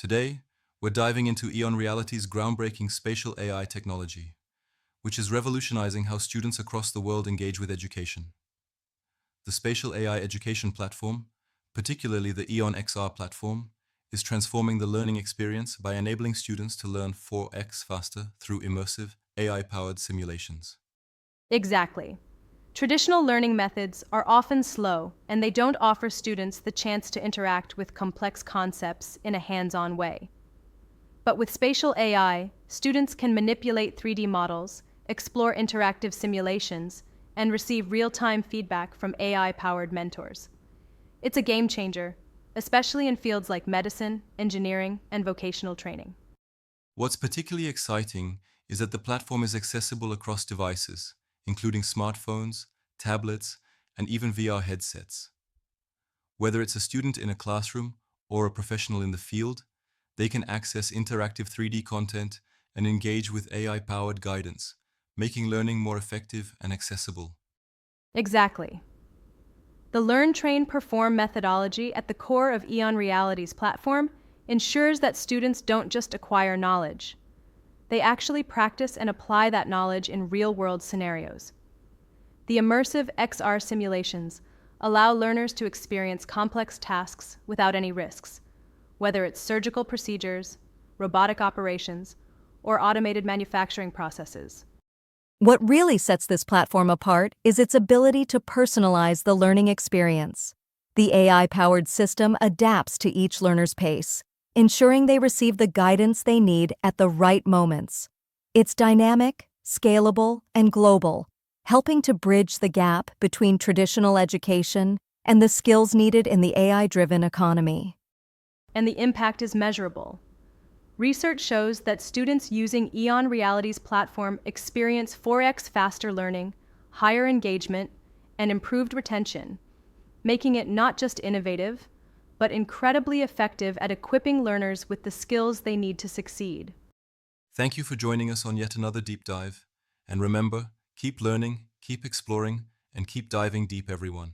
Today, we're diving into EON Reality's groundbreaking spatial AI technology, which is revolutionizing how students across the world engage with education. The Spatial AI education platform, particularly the EON-XR platform, is transforming the learning experience by enabling students to learn 4x faster through immersive, AI-powered simulations. Exactly. Traditional learning methods are often slow, and they don't offer students the chance to interact with complex concepts in a hands-on way. But with spatial AI, students can manipulate 3D models, explore interactive simulations, and receive real-time feedback from AI-powered mentors. It's a game changer, especially in fields like medicine, engineering, and vocational training. What's particularly exciting is that the platform is accessible across devices, including smartphones, tablets, and even VR headsets. Whether it's a student in a classroom or a professional in the field, they can access interactive 3D content and engage with AI-powered guidance, making learning more effective and accessible. Exactly. The Learn, Train, Perform methodology at the core of EON Reality's platform ensures that students don't just acquire knowledge. They actually practice and apply that knowledge in real-world scenarios. The immersive XR simulations allow learners to experience complex tasks without any risks, whether it's surgical procedures, robotic operations, or automated manufacturing processes. What really sets this platform apart is its ability to personalize the learning experience. The AI-powered system adapts to each learner's pace, ensuring they receive the guidance they need at the right moments. It's dynamic, scalable, and global, helping to bridge the gap between traditional education and the skills needed in the AI-driven economy. And the impact is measurable. Research shows that students using EON Reality's platform experience 4x faster learning, higher engagement, and improved retention, making it not just innovative, but incredibly effective at equipping learners with the skills they need to succeed. Thank you for joining us on yet another deep dive. And remember, keep learning, keep exploring, and keep diving deep, everyone.